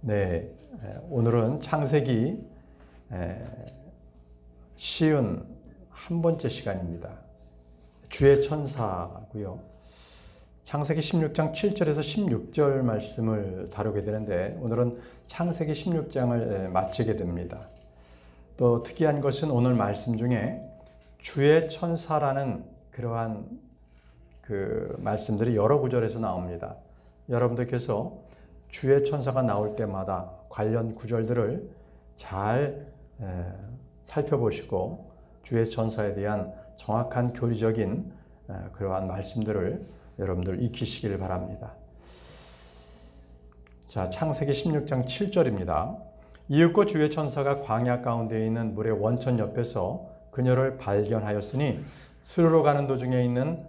네, 오늘은 창세기 51번째 시간입니다. 주의 천사고요. 창세기 16장 7절에서 16절 말씀을 다루게 되는데 오늘은 창세기 16장을 마치게 됩니다. 또 특이한 것은 오늘 말씀 중에 주의 천사라는 그러한 말씀들이 여러 구절에서 나옵니다. 여러분들께서 주의 천사가 나올 때마다 관련 구절들을 잘 살펴보시고 주의 천사에 대한 정확한 교리적인 그러한 말씀들을 여러분들 익히시길 바랍니다. 자, 창세기 16장 7절입니다. 이윽고 주의 천사가 광야 가운데 있는 물의 원천 옆에서 그녀를 발견하였으니 스르러 가는 도중에 있는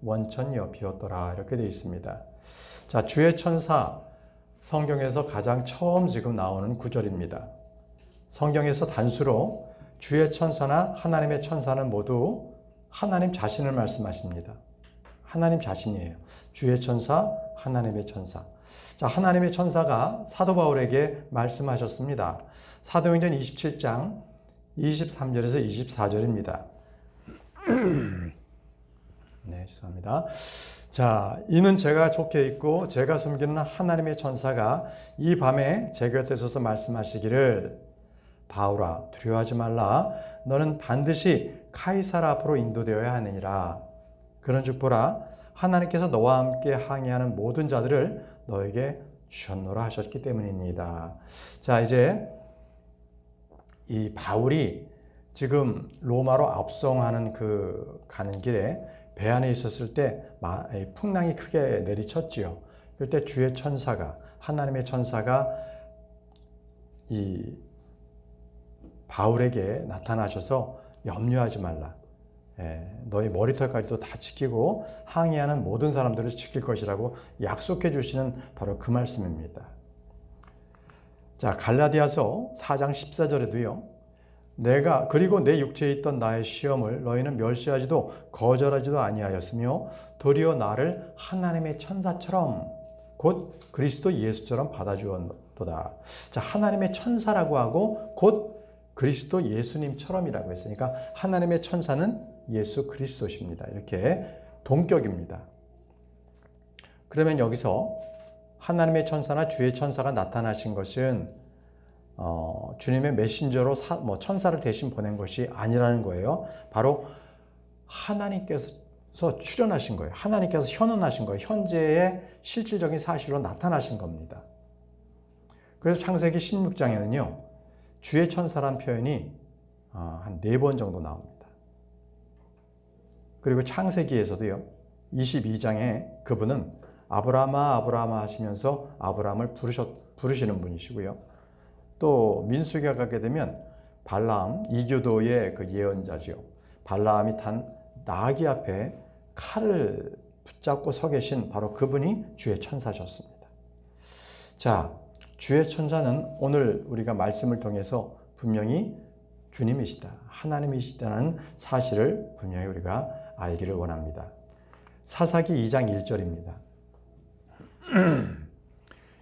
원천 옆이었더라. 이렇게 되어 있습니다. 자, 주의 천사, 성경에서 가장 처음 지금 나오는 구절입니다. 성경에서 단수로 주의 천사나 하나님의 천사는 모두 하나님 자신을 말씀하십니다. 하나님 자신이에요. 주의 천사, 하나님의 천사. 자, 하나님의 천사가 사도 바울에게 말씀하셨습니다. 사도행전 27장 23절에서 24절입니다. 네, 죄송합니다. 자, 이는 제가 속해 있고 제가 섬기는 하나님의 천사가 이 밤에 제 곁에 서서 말씀하시기를 바울아 두려워하지 말라 너는 반드시 카이사라 앞으로 인도되어야 하느니라. 그런즉 보라 하나님께서 너와 함께 항해하는 모든 자들을 너에게 주셨노라 하셨기 때문입니다. 자, 이제 이 바울이 지금 로마로 압송하는 가는 길에 배 안에 있었을 때 풍랑이 크게 내리쳤지요. 그럴 때 주의 천사가, 하나님의 천사가 이 바울에게 나타나셔서 염려하지 말라. 너희 머리털까지도 다 지키고 항해하는 모든 사람들을 지킬 것이라고 약속해 주시는 바로 그 말씀입니다. 자, 갈라디아서 4장 14절에도요. 그리고 내 육체에 있던 나의 시험을 너희는 멸시하지도 거절하지도 아니하였으며 도리어 나를 하나님의 천사처럼 곧 그리스도 예수처럼 받아주었도다. 자, 하나님의 천사라고 하고 곧 그리스도 예수님처럼이라고 했으니까 하나님의 천사는 예수 그리스도십니다. 이렇게 동격입니다. 그러면 여기서 하나님의 천사나 주의 천사가 나타나신 것은 주님의 메신저로 천사를 대신 보낸 것이 아니라는 거예요. 바로 하나님께서 출현하신 거예요. 하나님께서 현원하신 거예요. 현재의 실질적인 사실로 나타나신 겁니다. 그래서 창세기 16장에는요. 주의 천사란 표현이 한 4번 정도 나옵니다. 그리고 창세기에서도요. 22장에 그분은 아브라함아 아브라함아 하시면서 아브라함을 부르시는 분이시고요. 또 민수기에 가게 되면 발라암 이교도의 그 예언자죠. 발라암이 탄 나귀 앞에 칼을 붙잡고 서 계신 바로 그분이 주의 천사셨습니다. 자, 주의 천사는 오늘 우리가 말씀을 통해서 분명히 주님이시다, 하나님이시다는 사실을 분명히 우리가 알기를 원합니다. 사사기 2장 1절입니다.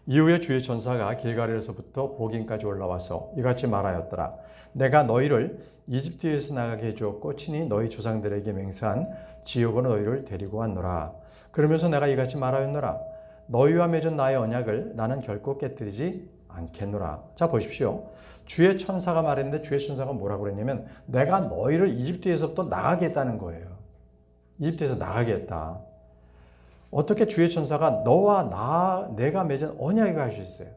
이후에 주의 천사가 길갈에서부터 보긴까지 올라와서 이같이 말하였더라. 내가 너희를 이집트에서 나가게 해주었고 친히 너희 조상들에게 맹세한 지옥으로 너희를 데리고 왔노라. 그러면서 내가 이같이 말하였노라. 너희와 맺은 나의 언약을 나는 결코 깨뜨리지 않겠노라. 자, 보십시오. 주의 천사가 말했는데 주의 천사가 뭐라고 그랬냐면 내가 너희를 이집트에서부터 나가게 했다는 거예요. 이집트에서 나가게 했다. 어떻게 주의 천사가 너와 내가 맺은 언약을 할 수 있어요?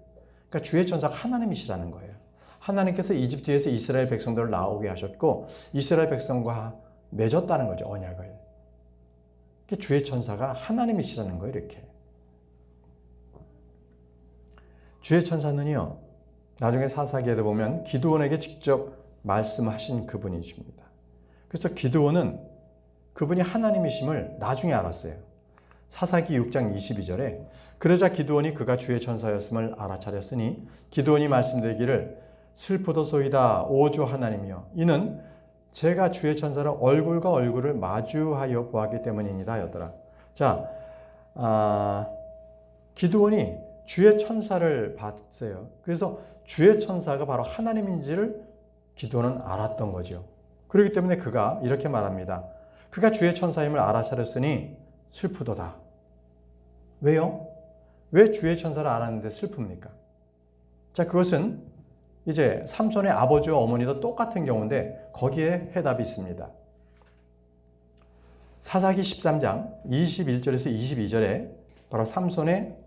그러니까 주의 천사가 하나님이시라는 거예요. 하나님께서 이집트에서 이스라엘 백성들을 나오게 하셨고 이스라엘 백성과 맺었다는 거죠, 언약을. 주의 천사가 하나님이시라는 거예요, 이렇게. 주의 천사는요, 나중에 사사기에도 보면 기드온에게 직접 말씀하신 그분이십니다. 그래서 기드온은 그분이 하나님이심을 나중에 알았어요. 사사기 6장 22절에 그러자 기드온이 그가 주의 천사였음을 알아차렸으니 기드온이 말씀드리기를 슬프도소이다 오 주 하나님이여 이는 제가 주의 천사를 얼굴과 얼굴을 마주하여 보았기 때문이니라 하였더라. 자, 기드온이 주의 천사를 봤어요. 그래서 주의 천사가 바로 하나님인지를 기도는 알았던 거죠. 그렇기 때문에 그가 이렇게 말합니다. 그가 주의 천사임을 알아차렸으니 슬프도다. 왜요? 왜 주의 천사를 알았는데 슬픕니까? 자, 그것은 이제 삼손의 아버지와 어머니도 똑같은 경우인데 거기에 해답이 있습니다. 사사기 13장 21절에서 22절에 바로 삼손의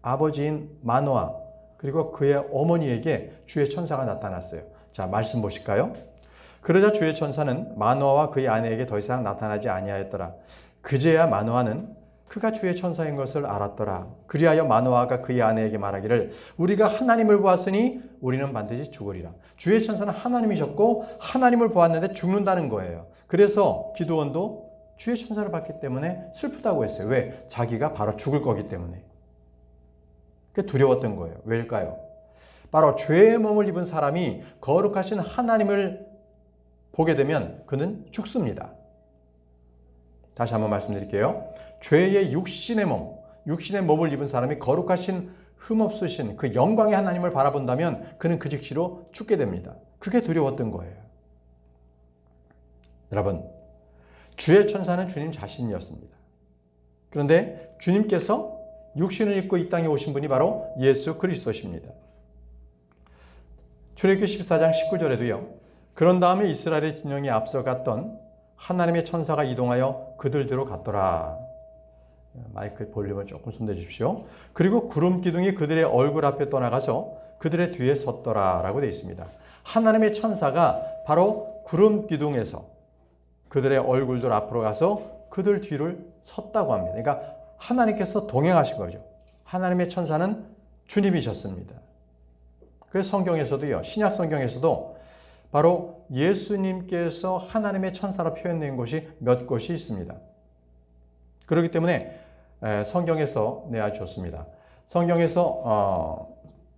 아버지인 마노아 그리고 그의 어머니에게 주의 천사가 나타났어요. 자, 말씀 보실까요? 그러자 주의 천사는 마노아와 그의 아내에게 더 이상 나타나지 아니하였더라. 그제야 마노아는 그가 주의 천사인 것을 알았더라. 그리하여 마노아가 그의 아내에게 말하기를 우리가 하나님을 보았으니 우리는 반드시 죽으리라. 주의 천사는 하나님이셨고 하나님을 보았는데 죽는다는 거예요. 그래서 기드온도 주의 천사를 봤기 때문에 슬프다고 했어요. 왜? 자기가 바로 죽을 거기 때문에. 그게 두려웠던 거예요. 왜일까요? 바로 죄의 몸을 입은 사람이 거룩하신 하나님을 보게 되면 그는 죽습니다. 다시 한번 말씀드릴게요. 죄의 육신의 몸을 입은 사람이 거룩하신 흠없으신 그 영광의 하나님을 바라본다면 그는 그 즉시로 죽게 됩니다. 그게 두려웠던 거예요. 여러분, 주의 천사는 주님 자신이었습니다. 그런데 주님께서 육신을 입고 이 땅에 오신 분이 바로 예수 그리스도십니다. 출애굽기 14장 19절에도요. 그런 다음에 이스라엘의 진영에 앞서갔던 하나님의 천사가 이동하여 그들대로 갔더라. 마이크 볼륨을 조금 손대 주십시오. 그리고 구름 기둥이 그들의 얼굴 앞에 떠나가서 그들의 뒤에 섰더라 라고 되어 있습니다. 하나님의 천사가 바로 구름 기둥에서 그들의 얼굴들 앞으로 가서 그들 뒤를 섰다고 합니다. 그러니까 하나님께서 동행하신 거죠. 하나님의 천사는 주님이셨습니다. 그래서 성경에서도요, 신약 성경에서도 바로 예수님께서 하나님의 천사로 표현된 곳이 몇 곳이 있습니다. 그렇기 때문에 성경에서 아주 좋습니다. 성경에서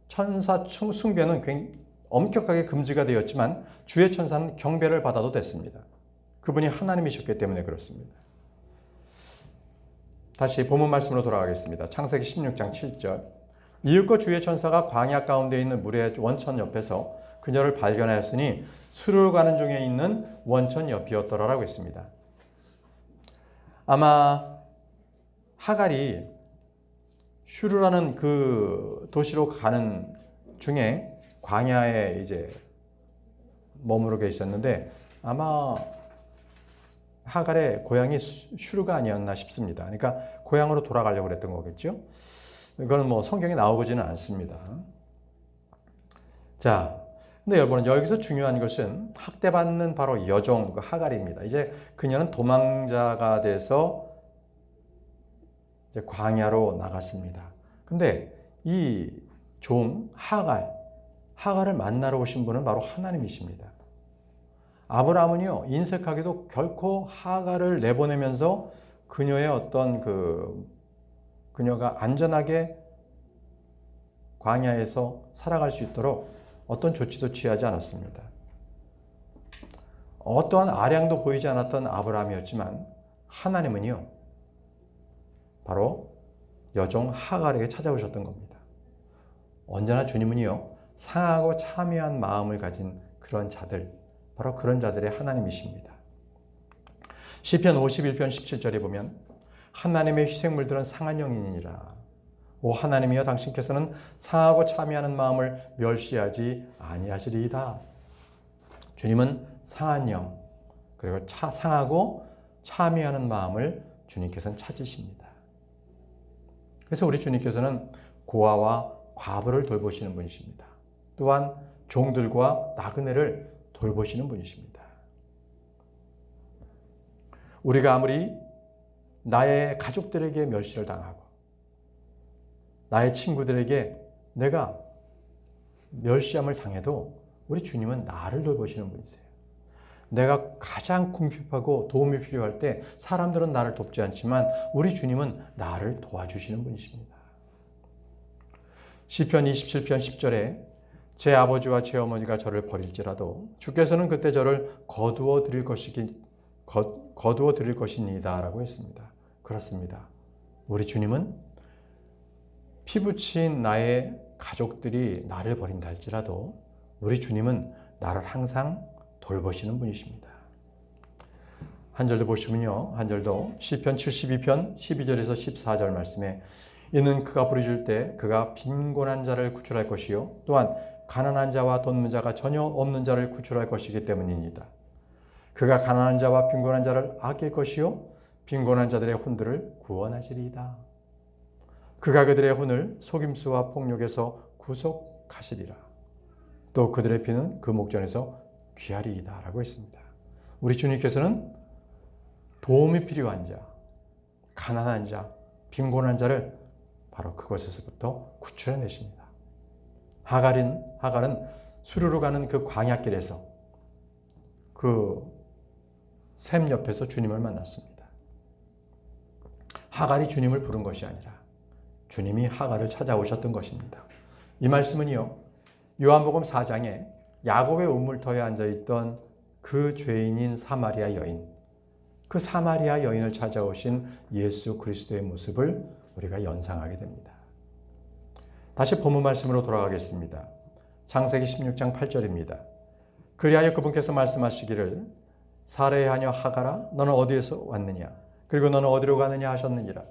천사 숭배는 굉장히 엄격하게 금지가 되었지만 주의 천사는 경배를 받아도 됐습니다. 그분이 하나님이셨기 때문에 그렇습니다. 다시 본문 말씀으로 돌아가겠습니다. 창세기 16장 7절. 이윽고 주의 천사가 광야 가운데 있는 물의 원천 옆에서 그녀를 발견하였으니 수르러 가는 중에 있는 원천 옆이었더라라고 했습니다. 아마 하갈이 슈르라는 그 도시로 가는 중에 광야에 이제 머무르 계셨는데 아마 하갈의 고향이 슈르가 아니었나 싶습니다. 그러니까 고향으로 돌아가려고 그랬던 거겠죠. 이거는 뭐 성경에 나오지는 않습니다. 자, 근데 여러분 여기서 중요한 것은 학대받는 바로 여종 하갈입니다. 이제 그녀는 도망자가 돼서 이제 광야로 나갔습니다. 근데 이 종 하갈을 만나러 오신 분은 바로 하나님이십니다. 아브라함은요, 인색하게도 결코 하갈을 내보내면서 그녀의 어떤 그녀가 안전하게 광야에서 살아갈 수 있도록 어떤 조치도 취하지 않았습니다. 어떠한 아량도 보이지 않았던 아브라함이었지만 하나님은요, 바로 여종 하갈에게 찾아오셨던 겁니다. 언제나 주님은요, 상하고 참여한 마음을 가진 그런 자들, 바로 그런 자들의 하나님이십니다. 시편 51편 17절에 보면 하나님의 희생물들은 상한 영이니라. 오 하나님이여 당신께서는 상하고 참여하는 마음을 멸시하지 아니하시리이다. 주님은 상한 영 그리고 상하고 참여하는 마음을 주님께서는 찾으십니다. 그래서 우리 주님께서는 고아와 과부를 돌보시는 분이십니다. 또한 종들과 나그네를 돌보시는 분이십니다. 우리가 아무리 나의 가족들에게 멸시를 당하고 나의 친구들에게 내가 멸시함을 당해도 우리 주님은 나를 돌보시는 분이세요. 내가 가장 궁핍하고 도움이 필요할 때 사람들은 나를 돕지 않지만 우리 주님은 나를 도와주시는 분이십니다. 시편 27편 10절에 제 아버지와 제 어머니가 저를 버릴지라도 주께서는 그때 저를 거두어 드릴 것이니이다 라고 했습니다. 그렇습니다. 우리 주님은 피부치인 나의 가족들이 나를 버린다 할지라도 우리 주님은 나를 항상 돌보시는 분이십니다. 한 절도 보시면요. 한 절도 시편 72편 12절에서 14절 말씀에 이는 그가 부르실 때 그가 빈곤한 자를 구출할 것이요 또한 가난한 자와 돈 없는 자가 전혀 없는 자를 구출할 것이기 때문입니다. 그가 가난한 자와 빈곤한 자를 아낄 것이요 빈곤한 자들의 혼들을 구원하시리이다. 그가 그들의 혼을 속임수와 폭력에서 구속하시리라. 또 그들의 피는 그 목전에서 귀하리이다 라고 했습니다. 우리 주님께서는 도움이 필요한 자, 가난한 자, 빈곤한 자를 바로 그곳에서부터 구출해내십니다. 하갈은 수르르 가는 그 광야길에서 그 샘 옆에서 주님을 만났습니다. 하갈이 주님을 부른 것이 아니라 주님이 하갈을 찾아오셨던 것입니다. 이 말씀은요, 요한복음 4장에 야곱의 우물터에 앉아있던 그 죄인인 사마리아 여인, 그 사마리아 여인을 찾아오신 예수 그리스도의 모습을 우리가 연상하게 됩니다. 다시 본문 말씀으로 돌아가겠습니다. 창세기 16장 8절입니다. 그리하여 그분께서 말씀하시기를 사레의 하녀 하갈아 너는 어디에서 왔느냐 그리고 너는 어디로 가느냐 하셨느니라.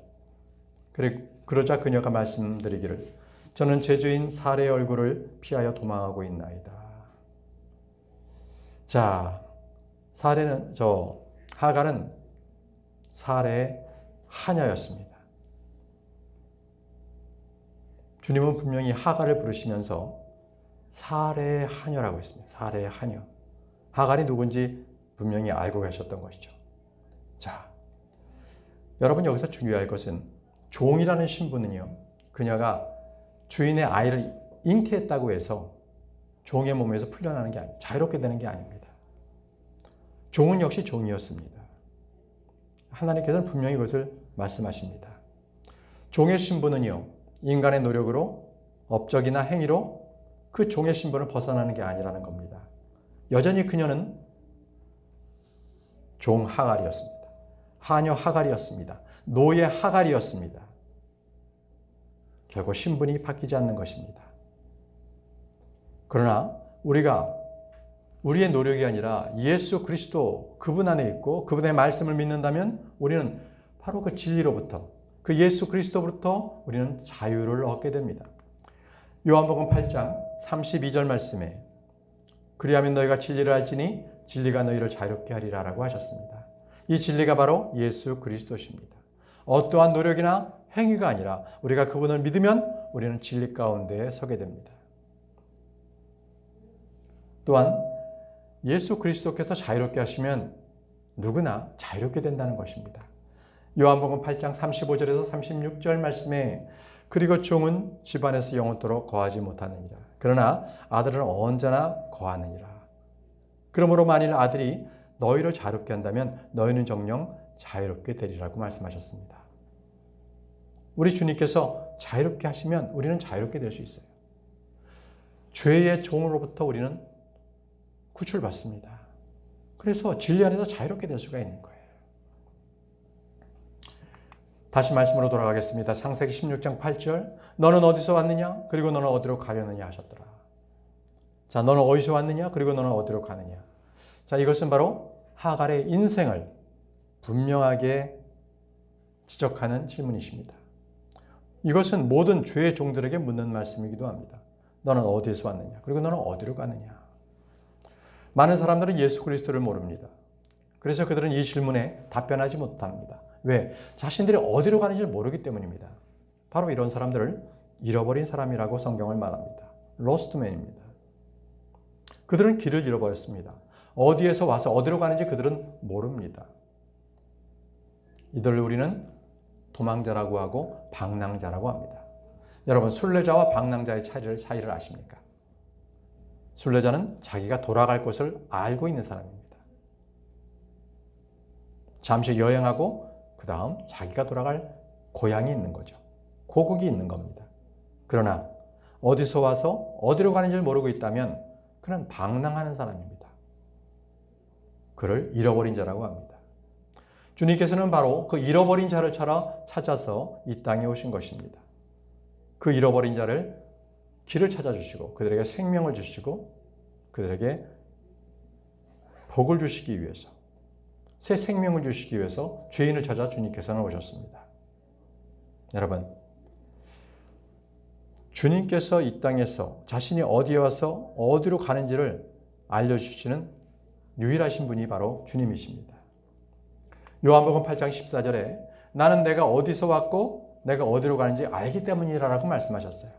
그러자 그녀가 말씀드리기를 저는 제 주인 사레의 얼굴을 피하여 도망하고 있나이다. 자, 하갈은 사레의 하녀였습니다. 주님은 분명히 하갈을 부르시면서 사레의 하녀라고 했습니다. 사레의 하녀. 하갈이 누군지 분명히 알고 계셨던 것이죠. 자, 여러분 여기서 중요할 것은 종이라는 신분은요, 그녀가 주인의 아이를 잉태했다고 해서 종의 몸에서 풀려나는 게 아니에요. 자유롭게 되는 게 아닙니다. 종은 역시 종이었습니다. 하나님께서는 분명히 그것을 말씀하십니다. 종의 신분은요, 인간의 노력으로, 업적이나 행위로 그 종의 신분을 벗어나는 게 아니라는 겁니다. 여전히 그녀는 종 하갈이었습니다. 하녀 하갈이었습니다. 노예 하갈이었습니다. 결국 신분이 바뀌지 않는 것입니다. 그러나 우리가 우리의 노력이 아니라 예수 그리스도 그분 안에 있고 그분의 말씀을 믿는다면 우리는 바로 그 진리로부터 그 예수 그리스도로부터 우리는 자유를 얻게 됩니다. 요한복음 8장 32절 말씀에 그리하면 너희가 진리를 알지니 진리가 너희를 자유롭게 하리라 라고 하셨습니다. 이 진리가 바로 예수 그리스도십니다. 어떠한 노력이나 행위가 아니라 우리가 그분을 믿으면 우리는 진리 가운데에 서게 됩니다. 또한 예수 그리스도께서 자유롭게 하시면 누구나 자유롭게 된다는 것입니다. 요한복음 8장 35절에서 36절 말씀에 그리고 종은 집안에서 영원토록 거하지 못하느니라. 그러나 아들은 언제나 거하느니라. 그러므로 만일 아들이 너희를 자유롭게 한다면 너희는 정녕 자유롭게 되리라고 말씀하셨습니다. 우리 주님께서 자유롭게 하시면 우리는 자유롭게 될 수 있어요. 죄의 종으로부터 우리는 구출받습니다. 그래서 진리 안에서 자유롭게 될 수가 있는 거예요. 다시 말씀으로 돌아가겠습니다. 창세기 16장 8절 너는 어디서 왔느냐 그리고 너는 어디로 가려느냐 하셨더라. 자, 너는 어디서 왔느냐 그리고 너는 어디로 가느냐. 자, 이것은 바로 하갈의 인생을 분명하게 지적하는 질문이십니다. 이것은 모든 죄의 종들에게 묻는 말씀이기도 합니다. 너는 어디에서 왔느냐 그리고 너는 어디로 가느냐. 많은 사람들은 예수 그리스도를 모릅니다. 그래서 그들은 이 질문에 답변하지 못합니다. 왜? 자신들이 어디로 가는지 모르기 때문입니다. 바로 이런 사람들을 잃어버린 사람이라고 성경을 말합니다. 로스트맨입니다. 그들은 길을 잃어버렸습니다. 어디에서 와서 어디로 가는지 그들은 모릅니다. 이들을 우리는 도망자라고 하고 방랑자라고 합니다. 여러분, 순례자와 방랑자의 차이를 아십니까? 순례자는 자기가 돌아갈 곳을 알고 있는 사람입니다. 잠시 여행하고 그 다음 자기가 돌아갈 고향이 있는 거죠. 고국이 있는 겁니다. 그러나 어디서 와서 어디로 가는지를 모르고 있다면 그는 방랑하는 사람입니다. 그를 잃어버린 자라고 합니다. 주님께서는 바로 그 잃어버린 자를 찾아서 이 땅에 오신 것입니다. 그 잃어버린 자를 길을 찾아주시고 그들에게 생명을 주시고 그들에게 복을 주시기 위해서 새 생명을 주시기 위해서 죄인을 찾아 주님께서는 오셨습니다. 여러분, 주님께서 이 땅에서 자신이 어디에 와서 어디로 가는지를 알려주시는 유일하신 분이 바로 주님이십니다. 요한복음 8장 14절에 나는 내가 어디서 왔고 내가 어디로 가는지 알기 때문이라고 말씀하셨어요.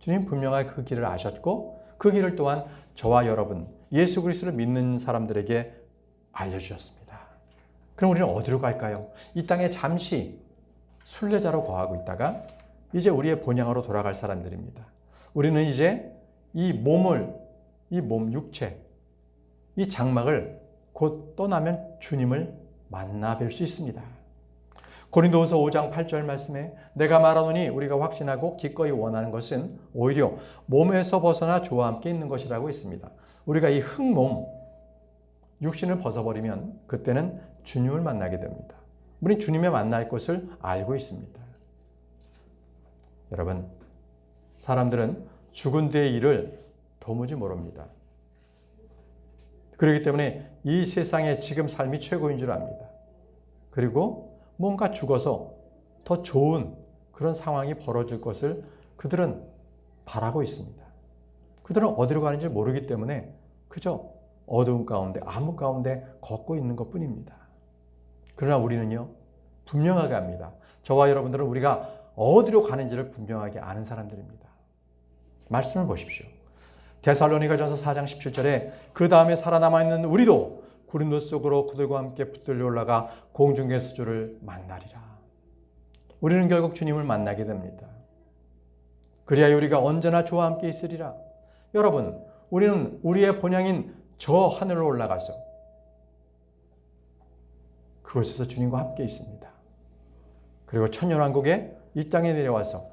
주님 분명하게 그 길을 아셨고 그 길을 또한 저와 여러분 예수 그리스도를 믿는 사람들에게 알려주셨습니다. 그럼 우리는 어디로 갈까요? 이 땅에 잠시 순례자로 거하고 있다가 이제 우리의 본향으로 돌아갈 사람들입니다. 우리는 이제 이 몸, 육체, 이 장막을 곧 떠나면 주님을 만나 뵐 수 있습니다. 고린도후서 5장 8절 말씀에 내가 말하노니 우리가 확신하고 기꺼이 원하는 것은 오히려 몸에서 벗어나 주와 함께 있는 것이라고 했습니다. 우리가 이 흙몸, 육신을 벗어버리면 그때는 주님을 만나게 됩니다. 우리는 주님의 만날 것을 알고 있습니다. 여러분, 사람들은 죽은 뒤의 일을 도무지 모릅니다. 그렇기 때문에 이 세상에 지금 삶이 최고인 줄 압니다. 그리고 뭔가 죽어서 더 좋은 그런 상황이 벌어질 것을 그들은 바라고 있습니다. 그들은 어디로 가는지 모르기 때문에 그저 어두운 가운데, 암흑 가운데 걷고 있는 것 뿐입니다. 그러나 우리는요, 분명하게 압니다. 저와 여러분들은 우리가 어디로 가는지를 분명하게 아는 사람들입니다. 말씀을 보십시오. 데살로니가전서 4장 17절에 그 다음에 살아남아있는 우리도 구름도 속으로 그들과 함께 붙들려 올라가 공중의 수주를 만나리라. 우리는 결국 주님을 만나게 됩니다. 그리하여 우리가 언제나 주와 함께 있으리라. 여러분, 우리는 우리의 본향인 저 하늘로 올라가서 그곳에서 주님과 함께 있습니다. 그리고 천년왕국에 이 땅에 내려와서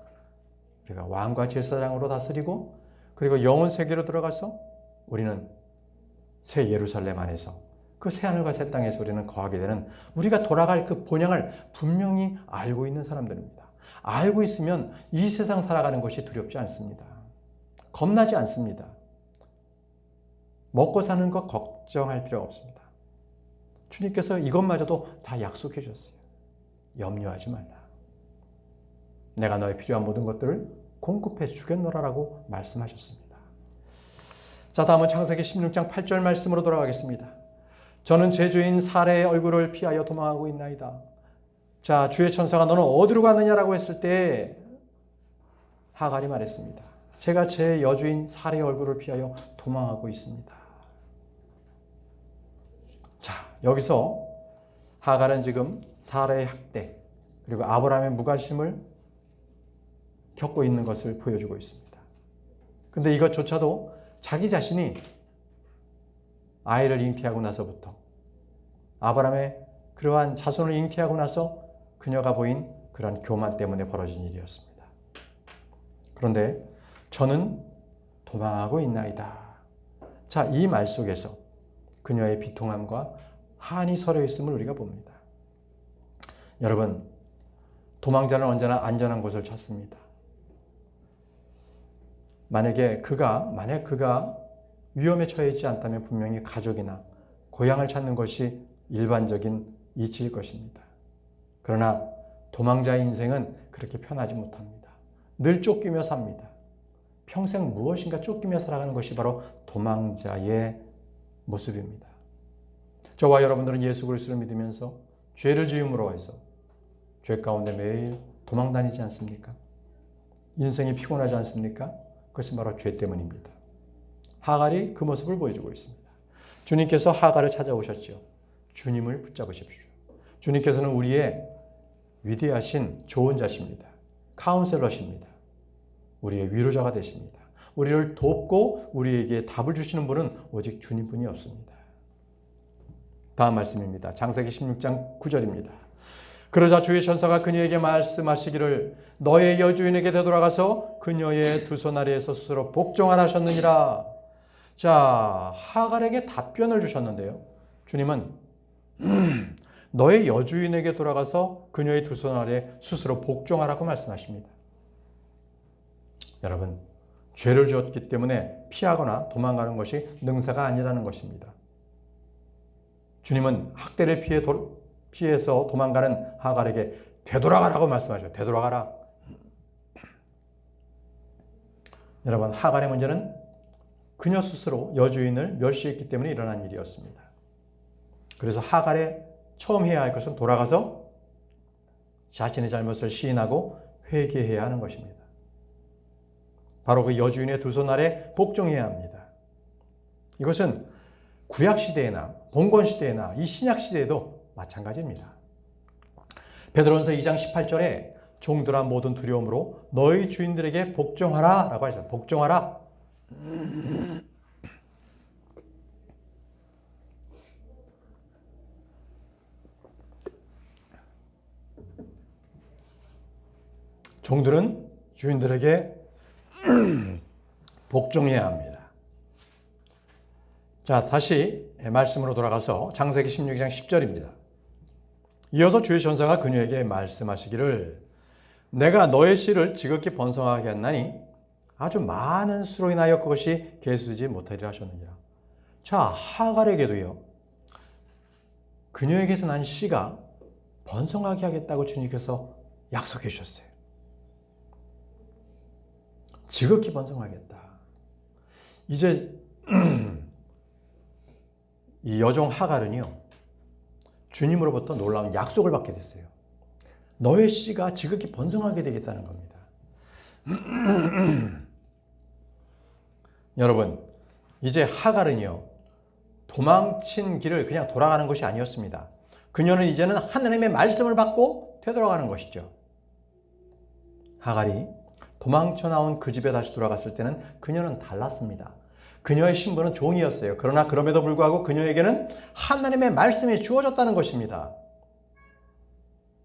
우리가 왕과 제사장으로 다스리고 그리고 영혼 세계로 들어가서 우리는 새 예루살렘 안에서 그 새 하늘과 새 땅에서 우리는 거하게 되는 우리가 돌아갈 그 본향을 분명히 알고 있는 사람들입니다. 알고 있으면 이 세상 살아가는 것이 두렵지 않습니다. 겁나지 않습니다. 먹고 사는 것 걱정할 필요가 없습니다. 주님께서 이것마저도 다 약속해 주셨어요. 염려하지 말라. 내가 너의 필요한 모든 것들을 공급해 주겠노라라고 말씀하셨습니다. 자, 다음은 창세기 16장 8절 말씀으로 돌아가겠습니다. 저는 제 주인 사레의 얼굴을 피하여 도망하고 있나이다. 자, 주의 천사가 너는 어디로 갔느냐라고 했을 때 하갈이 말했습니다. 제가 제 여주인 사레의 얼굴을 피하여 도망하고 있습니다. 자, 여기서 하갈은 지금 사레의 학대 그리고 아브라함의 무관심을 겪고 있는 것을 보여주고 있습니다. 근데 이것조차도 자기 자신이 아이를 잉태하고 나서부터 아브라함의 그러한 자손을 잉태하고 나서 그녀가 보인 그러한 교만 때문에 벌어진 일이었습니다. 그런데 저는 도망하고 있나이다. 자, 이 말 속에서 그녀의 비통함과 한이 서려 있음을 우리가 봅니다. 여러분, 도망자는 언제나 안전한 곳을 찾습니다. 만약 그가 위험에 처해 있지 않다면 분명히 가족이나 고향을 찾는 것이 일반적인 이치일 것입니다. 그러나 도망자의 인생은 그렇게 편하지 못합니다. 늘 쫓기며 삽니다. 평생 무엇인가 쫓기며 살아가는 것이 바로 도망자의 모습입니다. 저와 여러분들은 예수 그리스도를 믿으면서 죄를 지음으로 해서 죄 가운데 매일 도망 다니지 않습니까? 인생이 피곤하지 않습니까? 그것은 바로 죄 때문입니다. 하갈이 그 모습을 보여주고 있습니다. 주님께서 하갈을 찾아오셨죠. 주님을 붙잡으십시오. 주님께서는 우리의 위대하신 조언자십니다. 카운셀러십니다. 우리의 위로자가 되십니다. 우리를 돕고 우리에게 답을 주시는 분은 오직 주님뿐이 없습니다. 다음 말씀입니다. 창세기 16장 9절입니다. 그러자 주의 천사가 그녀에게 말씀하시기를 너의 여주인에게 되돌아가서 그녀의 두 손 아래에서 스스로 복종하라 하셨느니라. 자, 하갈에게 답변을 주셨는데요. 주님은 너의 여주인에게 돌아가서 그녀의 두 손 아래 스스로 복종하라고 말씀하십니다. 여러분, 죄를 지었기 때문에 피하거나 도망가는 것이 능사가 아니라는 것입니다. 주님은 학대를 피해서 도망가는 하갈에게 되돌아가라고 말씀하죠. 되돌아가라. 여러분, 하갈의 문제는 그녀 스스로 여주인을 멸시했기 때문에 일어난 일이었습니다. 그래서 하갈에 처음 해야 할 것은 돌아가서 자신의 잘못을 시인하고 회개해야 하는 것입니다. 바로 그 여주인의 두 손 아래 복종해야 합니다. 이것은 구약시대에나 봉건시대에나 이 신약시대에도 마찬가지입니다. 베드로전서 2장 18절에 종들아 모든 두려움으로 너희 주인들에게 복종하라 라고 하죠. 복종하라. 종들은 주인들에게 복종해야 합니다. 자, 다시 말씀으로 돌아가서 창세기 16장 10절입니다. 이어서 주의 전사가 그녀에게 말씀하시기를 내가 너의 씨를 지극히 번성하게 했나니 아주 많은 수로 인하여 그것이 계수되지 못하리라 하셨느니라. 자, 하갈에게도요, 그녀에게서 난 씨가 번성하게 하겠다고 주님께서 약속해 주셨어요. 지극히 번성하겠다. 이제 이 여종 하갈은요, 주님으로부터 놀라운 약속을 받게 됐어요. 너의 씨가 지극히 번성하게 되겠다는 겁니다. 여러분, 이제 하갈은요, 도망친 길을 그냥 돌아가는 것이 아니었습니다. 그녀는 이제는 하나님의 말씀을 받고 되돌아가는 것이죠. 하갈이 도망쳐 나온 그 집에 다시 돌아갔을 때는 그녀는 달랐습니다. 그녀의 신분은 종이었어요. 그러나 그럼에도 불구하고 그녀에게는 하나님의 말씀이 주어졌다는 것입니다.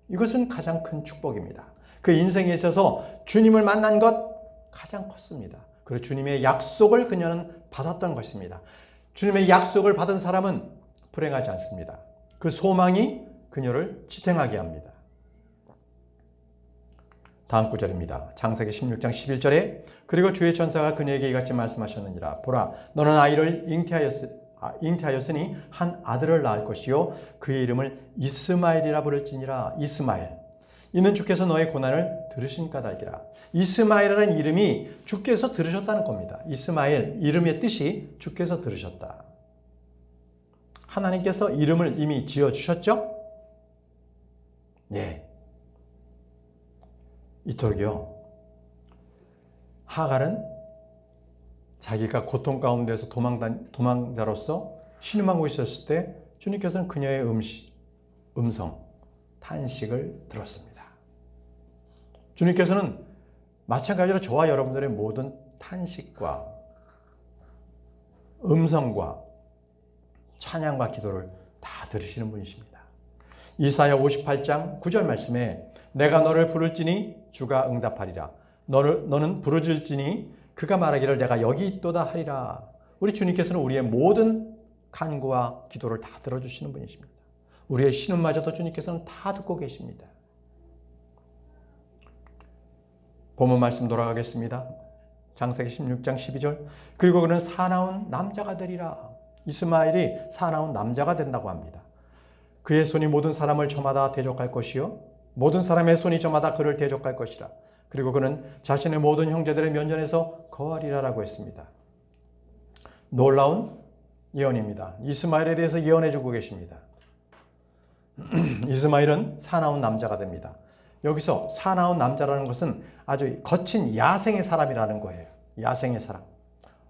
이것은 가장 큰 축복입니다. 그 인생에 있어서 주님을 만난 것 가장 컸습니다. 그리고 주님의 약속을 그녀는 받았던 것입니다. 주님의 약속을 받은 사람은 불행하지 않습니다. 그 소망이 그녀를 지탱하게 합니다. 다음 구절입니다. 창세기 16장 11절에 그리고 주의 천사가 그녀에게 이같이 말씀하셨느니라. 보라, 너는 아이를 잉태하였으니 한 아들을 낳을 것이요 그의 이름을 이스마엘이라 부를지니라. 이스마엘, 이는 주께서 너의 고난을 들으신 까닭이라. 이스마엘이라는 이름이 주께서 들으셨다는 겁니다. 이스마엘, 이름의 뜻이 주께서 들으셨다. 하나님께서 이름을 이미 지어주셨죠? 네. 이토록요, 하갈은 자기가 고통 가운데서 도망자로서 신음하고 있었을 때 주님께서는 그녀의 음성, 탄식을 들었습니다. 주님께서는 마찬가지로 저와 여러분들의 모든 탄식과 음성과 찬양과 기도를 다 들으시는 분이십니다. 이사야 58장 9절 말씀에 내가 너를 부를지니 주가 응답하리라. 너는 부르짖을지니 그가 말하기를 내가 여기 있도다 하리라. 우리 주님께서는 우리의 모든 간구와 기도를 다 들어주시는 분이십니다. 우리의 신음마저도 주님께서는 다 듣고 계십니다. 본문 말씀 돌아가겠습니다. 창세기 16장 12절 그리고 그는 사나운 남자가 되리라. 이스마엘이 사나운 남자가 된다고 합니다. 그의 손이 모든 사람을 저마다 대적할 것이요 모든 사람의 손이 저마다 그를 대적할 것이라. 그리고 그는 자신의 모든 형제들의 면전에서 거하리라라고 했습니다. 놀라운 예언입니다. 이스마엘에 대해서 예언해 주고 계십니다. 이스마엘은 사나운 남자가 됩니다. 여기서 사나운 남자라는 것은 아주 거친 야생의 사람이라는 거예요. 야생의 사람.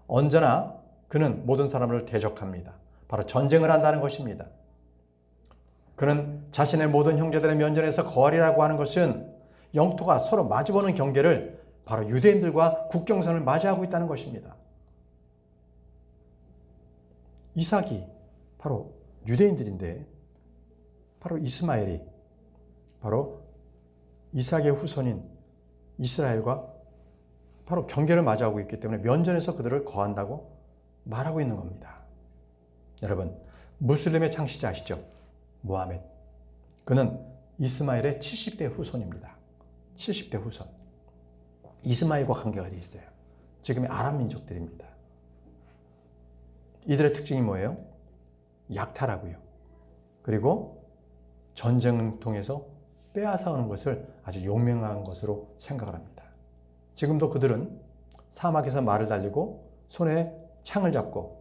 언제나 그는 모든 사람을 대적합니다. 바로 전쟁을 한다는 것입니다. 그는 자신의 모든 형제들의 면전에서 거하리라고 하는 것은 영토가 서로 마주보는 경계를 바로 유대인들과 국경선을 맞이하고 있다는 것입니다. 이삭이 바로 유대인들인데 바로 이스마엘이 바로 이삭의 후손인 이스라엘과 바로 경계를 맞이하고 있기 때문에 면전에서 그들을 거한다고 말하고 있는 겁니다. 여러분, 무슬림의 창시자 아시죠? 모하메드. 그는 이스마엘의 70대 후손입니다. 70대 후손. 이스마엘과 관계가 돼 있어요. 지금의 아람 민족들입니다. 이들의 특징이 뭐예요? 약탈하고요. 그리고 전쟁을 통해서 빼앗아오는 것을 아주 용맹한 것으로 생각을 합니다. 지금도 그들은 사막에서 말을 달리고 손에 창을 잡고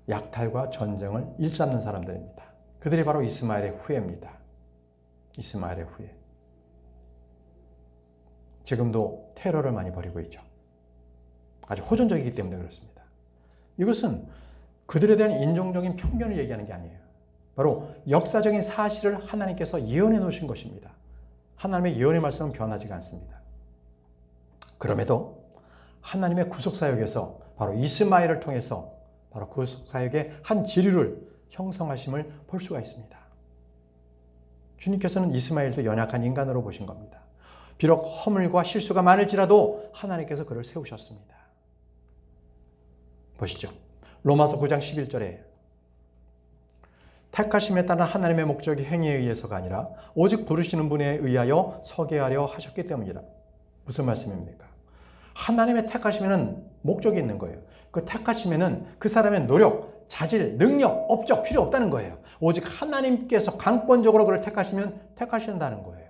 약탈과 전쟁을 일삼는 사람들입니다. 그들이 바로 이스마엘의 후예입니다. 이스마엘의 후예. 지금도 테러를 많이 벌이고 있죠. 아주 호전적이기 때문에 그렇습니다. 이것은 그들에 대한 인종적인 편견을 얘기하는 게 아니에요. 바로 역사적인 사실을 하나님께서 예언해 놓으신 것입니다. 하나님의 예언의 말씀은 변하지가 않습니다. 그럼에도 하나님의 구속사역에서 바로 이스마엘을 통해서 바로 구속사역의 한 지류를 형성하심을 볼 수가 있습니다. 주님께서는 이스마엘도 연약한 인간으로 보신 겁니다. 비록 허물과 실수가 많을지라도 하나님께서 그를 세우셨습니다. 보시죠. 로마서 9장 11절에 택하심에 따른 하나님의 목적이 행위에 의해서가 아니라 오직 부르시는 분에 의하여 서게 하려 하셨기 때문이라. 무슨 말씀입니까? 하나님의 택하심에는 목적이 있는 거예요. 그 택하심에는 그 사람의 노력, 자질, 능력, 업적 필요 없다는 거예요. 오직 하나님께서 강권적으로 그를 택하신다는 거예요.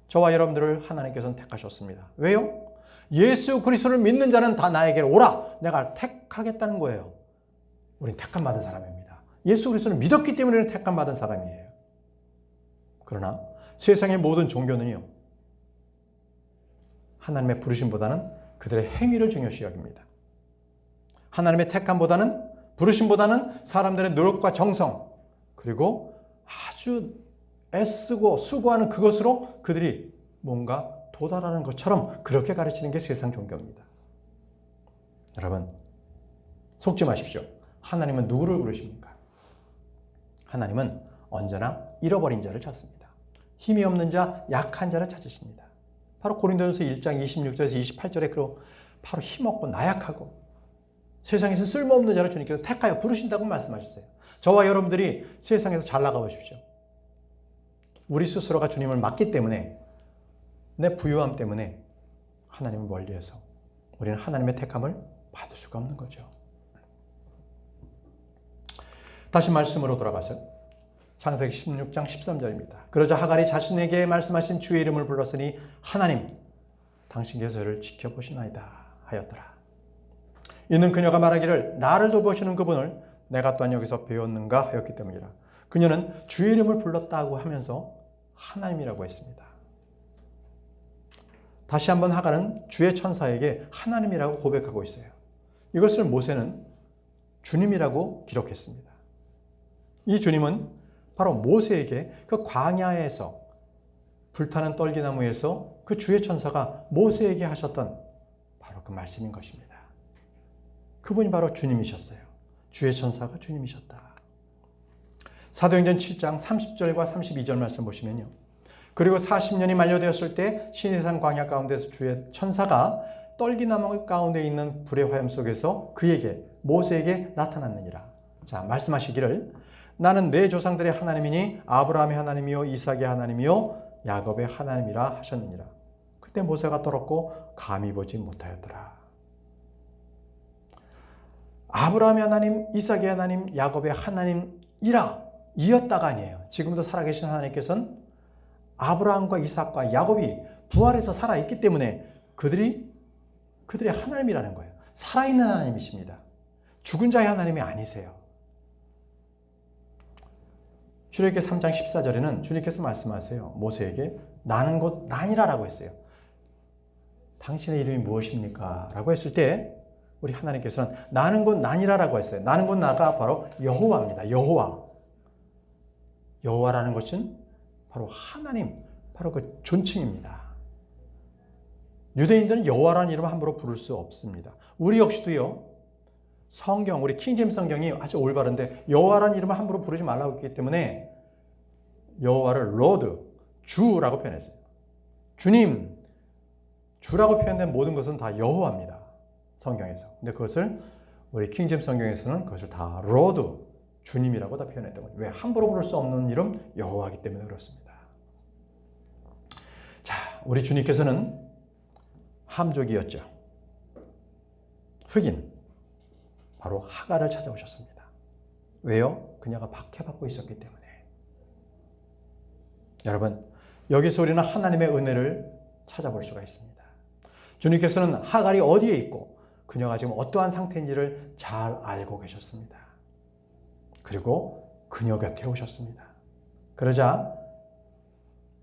저와 여러분들을 하나님께서는 택하셨습니다. 왜요? 예수 그리스도를 믿는 자는 다 나에게로 오라. 내가 택하겠다는 거예요. 우린 택함 받은 사람입니다. 예수 그리스도를 믿었기 때문에 우리는 택함 받은 사람이에요. 그러나 세상의 모든 종교는요, 하나님의 부르심보다는 그들의 행위를 중요시 여깁니다. 하나님의 택함보다는, 부르심보다는 사람들의 노력과 정성, 그리고 아주 애쓰고 수고하는 그것으로 그들이 뭔가 도달하는 것처럼 그렇게 가르치는 게 세상 종교입니다. 여러분, 속지 마십시오. 하나님은 누구를 부르십니까? 하나님은 언제나 잃어버린 자를 찾습니다. 힘이 없는 자, 약한 자를 찾으십니다. 바로 고린도전서 1장 26절에서 28절에 바로 힘없고 나약하고 세상에서 쓸모없는 자를 주님께서 택하여 부르신다고 말씀하셨어요. 저와 여러분들이 세상에서 잘 나가 보십시오. 우리 스스로가 주님을 맡기 때문에, 내 부유함 때문에 하나님을 멀리해서 우리는 하나님의 택함을 받을 수가 없는 거죠. 다시 말씀으로 돌아가서 창세기 16장 13절입니다. 그러자 하갈이 자신에게 말씀하신 주의 이름을 불렀으니 하나님, 당신께서 저를 지켜보시나이다 하였더라. 이는 그녀가 말하기를 나를 돌보시는 그분을 내가 또한 여기서 배웠는가 하였기 때문이라. 그녀는 주의 이름을 불렀다고 하면서 하나님이라고 했습니다. 다시 한번 하갈은 주의 천사에게 하나님이라고 고백하고 있어요. 이것을 모세는 주님이라고 기록했습니다. 이 주님은 바로 모세에게 그 광야에서 불타는 떨기나무에서 그 주의 천사가 모세에게 하셨던 바로 그 말씀인 것입니다. 그분이 바로 주님이셨어요. 주의 천사가 주님이셨다. 사도행전 7장 30절과 32절 말씀 보시면요. 그리고 40년이 만료되었을 때 시내산 광야 가운데서 주의 천사가 떨기나무 가운데 있는 불의 화염 속에서 그에게 모세에게 나타났느니라. 자, 말씀하시기를 나는 내 조상들의 하나님이니 아브라함의 하나님이요 이삭의 하나님이요 야곱의 하나님이라 하셨느니라. 그때 모세가 떨었고 감히 보지 못하였더라. 아브라함의 하나님, 이삭의 하나님, 야곱의 하나님이라 이었다가 아니에요. 지금도 살아계신 하나님께서는 아브라함과 이삭과 야곱이 부활해서 살아있기 때문에 그들의 하나님이라는 거예요. 살아있는 하나님이십니다. 죽은 자의 하나님이 아니세요. 출애굽기 3장 14절에는 주님께서 말씀하세요. 모세에게 나는 곧 나니라라고 했어요. 당신의 이름이 무엇입니까? 라고 했을 때 우리 하나님께서는 나는 곧 나니라라고 했어요. 나는 곧 나가 바로 여호와입니다. 여호와. 여호와라는 것은 바로 하나님, 바로 그 존칭입니다. 유대인들은 여호와라는 이름을 함부로 부를 수 없습니다. 우리 역시도요. 성경, 우리 킹제임스 성경이 아주 올바른데 여호와라는 이름을 함부로 부르지 말라고 했기 때문에 여호와를 로드, 주라고 표현했어요. 주님, 주라고 표현된 모든 것은 다 여호와입니다. 성경에서. 근데 그것을 우리 킹제임스 성경에서는 그것을 다 로드, 주님이라고 다 표현했던 거예요. 왜? 함부로 부를 수 없는 이름 여호와이기 때문에 그렇습니다. 자, 우리 주님께서는 함족이었죠. 흑인, 바로 하갈을 찾아오셨습니다. 왜요? 그녀가 박해받고 있었기 때문에. 여러분, 여기서 우리는 하나님의 은혜를 찾아볼 수가 있습니다. 주님께서는 하갈이 어디에 있고 그녀가 지금 어떠한 상태인지를 잘 알고 계셨습니다. 그리고 그녀 곁에 오셨습니다. 그러자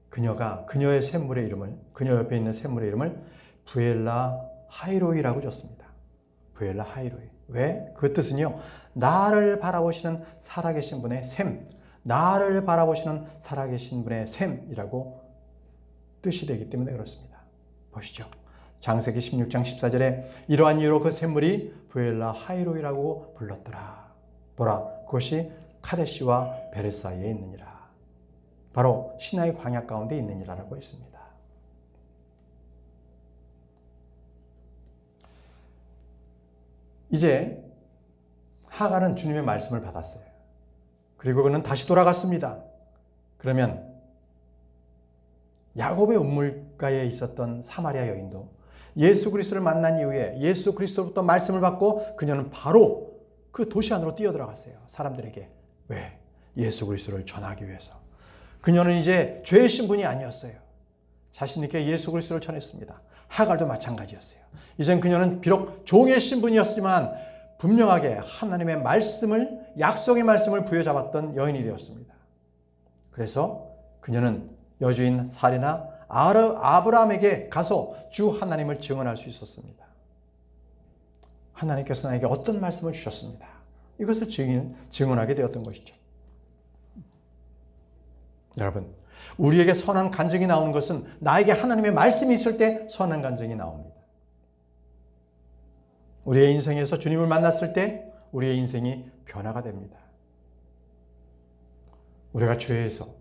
그녀가 그녀의 샘물의 이름을, 그녀 옆에 있는 샘물의 이름을 부엘라 하이로이라고 줬습니다. 부엘라 하이로이. 왜? 그 뜻은요, 나를 바라보시는 살아계신 분의 샘, 나를 바라보시는 살아계신 분의 샘이라고 뜻이 되기 때문에 그렇습니다. 보시죠. 창세기 16장 14절에 이러한 이유로 그 샘물이 부엘라 하이로이라고 불렀더라. 보라, 그것이 카데시와 베레 사이에 있느니라. 바로 시나이 광야 가운데 있느니라라고 했습니다. 이제 하갈은 주님의 말씀을 받았어요. 그리고 그는 다시 돌아갔습니다. 그러면 야곱의 우물가에 있었던 사마리아 여인도 예수 그리스도를 만난 이후에 예수 그리스도로부터 말씀을 받고 그녀는 바로 그 도시 안으로 뛰어들어갔어요. 사람들에게. 왜? 예수 그리스도를 전하기 위해서. 그녀는 이제 죄의 신분이 아니었어요. 자신 있게 예수 그리스도를 전했습니다. 하갈도 마찬가지였어요. 이젠 그녀는 비록 종의 신분이었지만 분명하게 하나님의 말씀을, 약속의 말씀을 부여잡았던 여인이 되었습니다. 그래서 그녀는 여주인 사레나 아브라함에게 가서 주 하나님을 증언할 수 있었습니다. 하나님께서 나에게 어떤 말씀을 주셨습니다. 이것을 증언하게 되었던 것이죠. 여러분, 우리에게 선한 간증이 나오는 것은 나에게 하나님의 말씀이 있을 때 선한 간증이 나옵니다. 우리의 인생에서 주님을 만났을 때 우리의 인생이 변화가 됩니다. 우리가 죄에서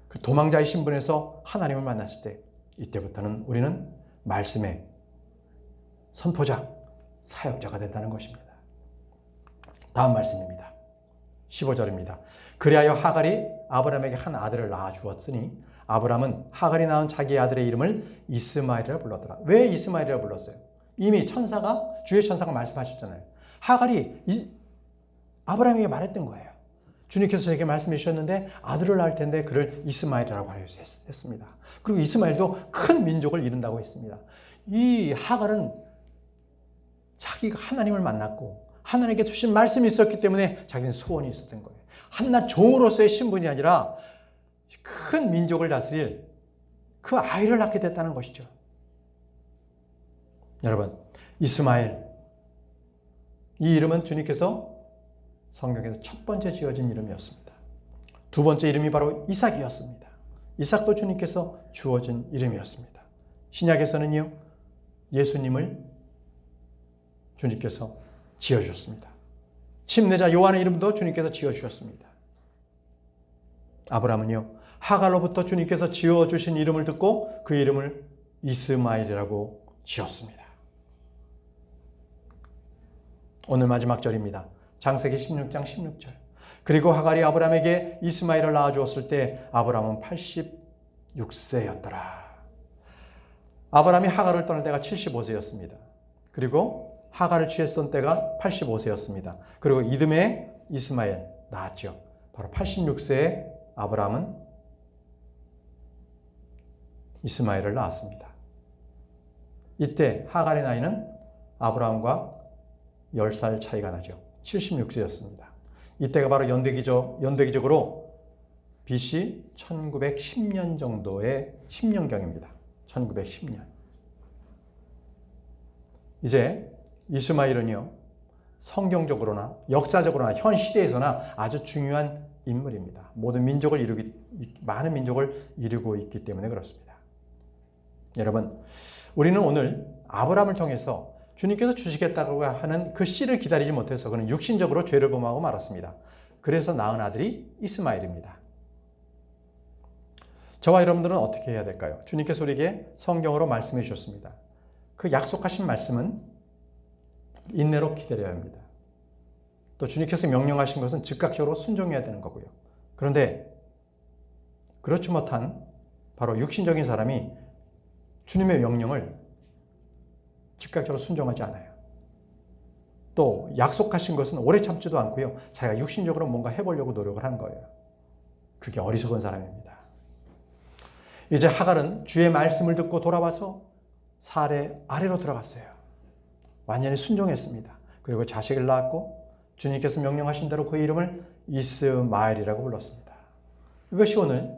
그 도망자의 신분에서 하나님을 만났을 때 이때부터는 우리는 말씀의 선포자, 사역자가 된다는 것입니다. 다음 말씀입니다. 15절입니다. 그리하여 하갈이 아브라함에게 한 아들을 낳아 주었으니 아브라함은 하갈이 낳은 자기 아들의 이름을 이스마엘이라 불렀더라. 왜 이스마엘이라 불렀어요? 이미 천사가, 주의 천사가 말씀하셨잖아요. 하갈이 아브라함에게 말했던 거예요. 주님께서 저에게 말씀해 주셨는데 아들을 낳을 텐데 그를 이스마엘이라고 했습니다. 그리고 이스마엘도 큰 민족을 이룬다고 했습니다. 이 하갈은 자기가 하나님을 만났고 하나님께 주신 말씀이 있었기 때문에 자기는 소원이 있었던 거예요. 한낱 종으로서의 신분이 아니라 큰 민족을 다스릴 그 아이를 낳게 됐다는 것이죠. 여러분, 이스마엘, 이 이름은 주님께서 성경에서 첫 번째 지어진 이름이었습니다. 두 번째 이름이 바로 이삭이었습니다. 이삭도 주님께서 주어진 이름이었습니다. 신약에서는요, 예수님을 주님께서 지어주셨습니다. 침례자 요한의 이름도 주님께서 지어주셨습니다. 아브라함은요, 하갈로부터 주님께서 지어주신 이름을 듣고 그 이름을 이스마엘이라고 지었습니다. 오늘 마지막 절입니다. 창세기 16장 16절. 그리고 하갈이 아브라함에게 이스마엘을 낳아주었을 때 아브라함은 86세였더라. 아브라함이 하갈을 떠날 때가 75세였습니다. 그리고 하갈을 취했던 때가 85세였습니다. 그리고 이듬해 이스마엘 낳았죠. 바로 86세에 아브라함은 이스마엘을 낳았습니다. 이때 하갈의 나이는 아브라함과 10살 차이가 나죠. 76세였습니다. 이때가 바로 연대기적으로 BC 1910년 정도의 10년경입니다. 1910년. 이제 이스마엘은요, 성경적으로나 역사적으로나 현 시대에서나 아주 중요한 인물입니다. 모든 민족을 많은 민족을 이루고 있기 때문에 그렇습니다. 여러분, 우리는 오늘 아브라함을 통해서 주님께서 주시겠다고 하는 그 씨를 기다리지 못해서 그는 육신적으로 죄를 범하고 말았습니다. 그래서 낳은 아들이 이스마엘입니다. 저와 여러분들은 어떻게 해야 될까요? 주님께서 우리에게 성경으로 말씀해 주셨습니다. 그 약속하신 말씀은 인내로 기다려야 합니다. 또 주님께서 명령하신 것은 즉각적으로 순종해야 되는 거고요. 그런데 그렇지 못한 바로 육신적인 사람이 주님의 명령을 즉각적으로 순종하지 않아요. 또 약속하신 것은 오래 참지도 않고요. 자기가 육신적으로 뭔가 해보려고 노력을 한 거예요. 그게 어리석은 사람입니다. 이제 하갈은 주의 말씀을 듣고 돌아와서 사례 아래로 들어갔어요. 완전히 순종했습니다. 그리고 자식을 낳았고 주님께서 명령하신 대로 그 이름을 이스마엘이라고 불렀습니다. 이것이 오늘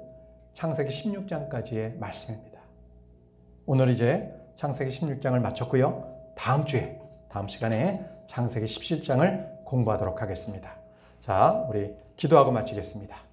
창세기 16장까지의 말씀입니다. 오늘 이제 창세기 16장을 마쳤고요. 다음 시간에 창세기 17장을 공부하도록 하겠습니다. 자, 우리 기도하고 마치겠습니다.